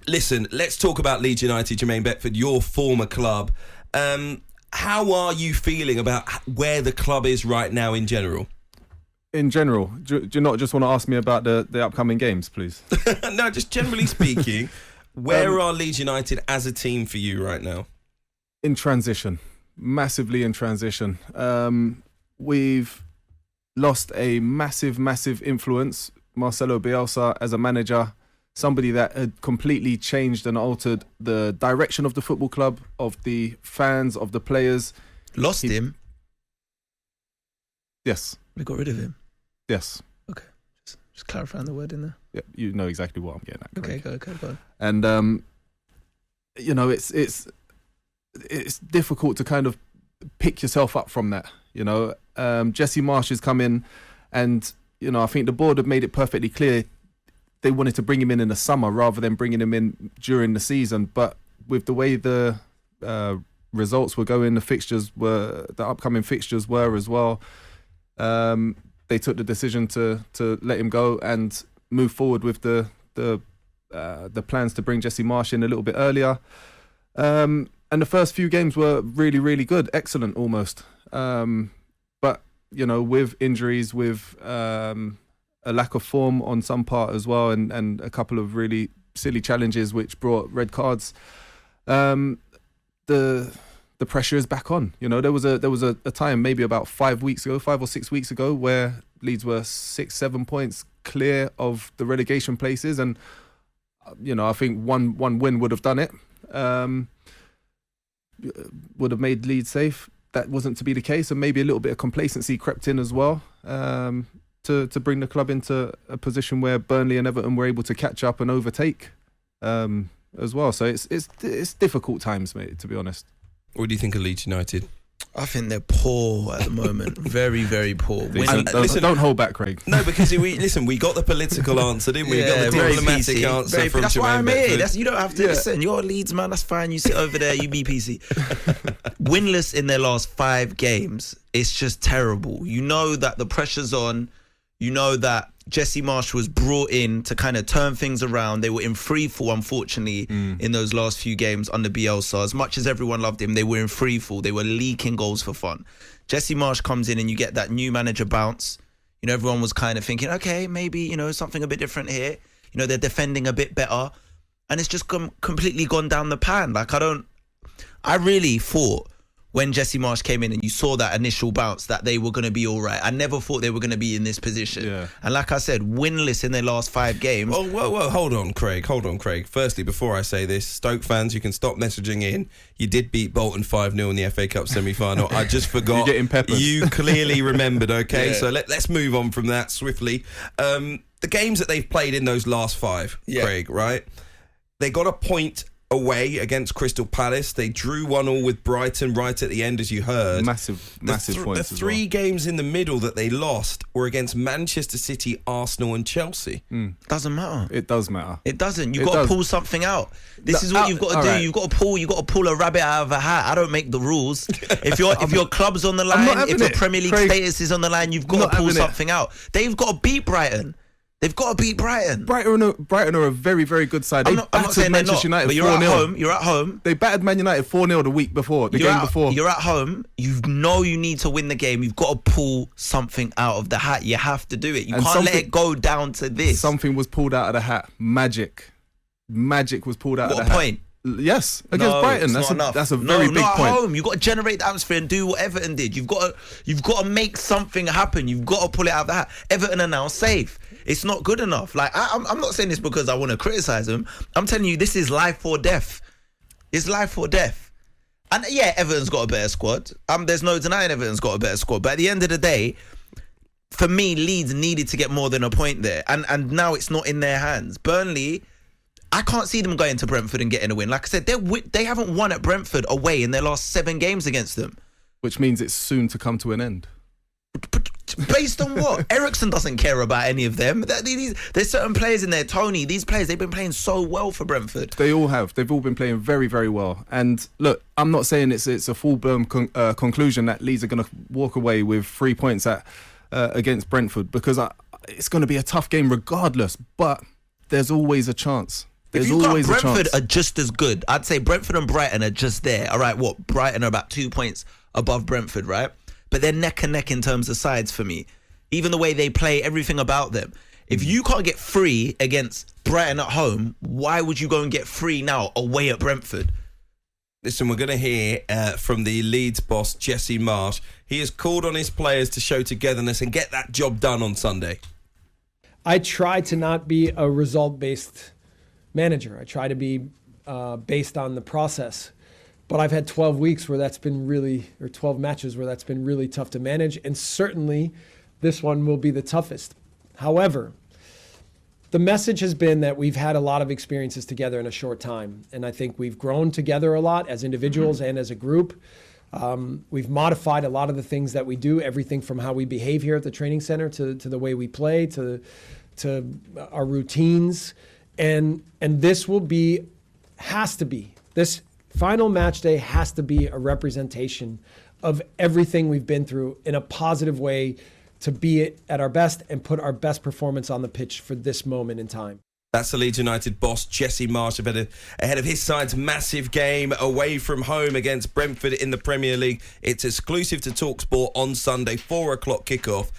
Listen, let's talk about Leeds United, Jermaine Beckford, your former club. How are you feeling about where the club is right now in general? In general, do you not just want to ask me about the upcoming games, please? No, just generally speaking, where are Leeds United as a team for you right now? In transition, massively in transition. We've lost a massive influence. Marcelo Bielsa as a manager, somebody that had completely changed and altered the direction of the football club, of the fans, of the players. Lost him? Yes. We got rid of him? Yes. Okay. Just clarifying the word in there. Yeah, you know exactly what I'm getting at. Okay, go on. And, you know, it's difficult to kind of pick yourself up from that, you know. Jesse Marsch has come in and, you know, I think the board have made it perfectly clear they wanted to bring him in the summer rather than bringing him in during the season. But with the way the results were going, the upcoming fixtures were as well, they took the decision to let him go and move forward with the plans to bring Jesse Marsch in a little bit earlier. And the first few games were really, really good, excellent almost. But, you know, with injuries, with a lack of form on some part as well, and a couple of really silly challenges which brought red cards, the pressure is back on. You know, there was a time maybe about 5 or 6 weeks ago where Leeds were 6-7 points clear of the relegation places, and you know, I think one win would have done it. Would have made Leeds safe. That wasn't to be the case, and maybe a little bit of complacency crept in as well, to bring the club into a position where Burnley and Everton were able to catch up and overtake as well. So it's difficult times, mate, to be honest. What do you think of Leeds United? I think they're poor at the moment. Very, very poor. Don't hold back, Craig. No, because we got the political answer, didn't we? Yeah, we got the very diplomatic PC. answer from That's why Jermaine I'm here. Beckford. You don't have to listen. You're a Leeds man. That's fine. You sit over there. You be PC. Winless in their last 5 games. It's just terrible. You know that the pressure's on. You know that Jesse Marsch was brought in to kind of turn things around. They were in free fall, unfortunately, in those last few games under Bielsa. As much as everyone loved him, they were in free fall. They were leaking goals for fun. Jesse Marsch comes in and you get that new manager bounce. You know, everyone was kind of thinking, okay, maybe, you know, something a bit different here. You know, they're defending a bit better. And it's just completely gone down the pan. Like, I really thought when Jesse Marsch came in and you saw that initial bounce that they were going to be all right. I never thought they were going to be in this position. Yeah. And like I said, winless in their last 5 games. Oh, whoa, hold on, Craig. Firstly, before I say this, Stoke fans, you can stop messaging in. You did beat Bolton 5-0 in the FA Cup semi-final. I just forgot. You're getting peppered. You clearly remembered, okay? Yeah. So let's move on from that swiftly. The games that they've played in those last 5, Craig, right? They got a point away against Crystal Palace. They drew 1-1 with Brighton right at the end, as you heard. Massive points. The 3 games in the middle that they lost were against Manchester City, Arsenal and Chelsea. Doesn't matter. It does matter. It doesn't. You've got to pull something out. This is what you've got to do. Right. You've got to pull a rabbit out of a hat. I don't make the rules. If your club's on the line, if your Premier League status is on the line, you've got to pull something out. They've got to beat Brighton. They've got to beat Brighton. Brighton are a very, very good side. I'm not saying Manchester United but 4-0. You're at home. They battered Man United 4-0 the game before. You're at home. You know you need to win the game. You've got to pull something out of the hat. You have to do it. You can't let it go down to this. Something was pulled out of the hat. Magic was pulled out of the hat. What point? Yes, against Brighton. That's a very big point. At home. You've got to generate the atmosphere and do what Everton did. You've got to make something happen. You've got to pull it out of the hat. Everton are now safe. It's not good enough. Like I'm not saying this because I want to criticize them. I'm telling you, this is life or death. It's life or death. And yeah, Everton's got a better squad. There's no denying Everton's got a better squad. But at the end of the day, for me, Leeds needed to get more than a point there. And now it's not in their hands. Burnley, I can't see them going to Brentford and getting a win. Like I said, they haven't won at Brentford away in their last 7 games against them. Which means it's soon to come to an end. Based on what? Ericsson doesn't care about any of them. There's certain players in there. Tony, these players, they've been playing so well for Brentford. They all have. They've all been playing very, very well. And look, I'm not saying it's a full-blown conclusion that Leeds are going to walk away with 3 points against Brentford, because it's going to be a tough game regardless. But there's always a chance. There's always a chance. Brentford are just as good. I'd say Brentford and Brighton are just there. All right, what? Brighton are about 2 points above Brentford, right? But they're neck and neck in terms of sides for me. Even the way they play, everything about them. If you can't get 3 against Brighton at home, why would you go and get 3 now away at Brentford? Listen, we're going to hear from the Leeds boss, Jesse Marsch. He has called on his players to show togetherness and get that job done on Sunday. I try to not be a result-based manager. I try to be based on the process. But I've had 12 weeks where that's been really, or 12 matches where that's been really tough to manage. And certainly this one will be the toughest. However, the message has been that we've had a lot of experiences together in a short time. And I think we've grown together a lot as individuals and as a group. We've modified a lot of the things that we do, everything from how we behave here at the training center to the way we play, to our routines. And this this final match day has to be a representation of everything we've been through in a positive way, to be at our best and put our best performance on the pitch for this moment in time. That's the Leeds United boss, Jesse Marsch, ahead of his side's massive game away from home against Brentford in the Premier League. It's exclusive to talkSPORT on Sunday, 4 o'clock kickoff.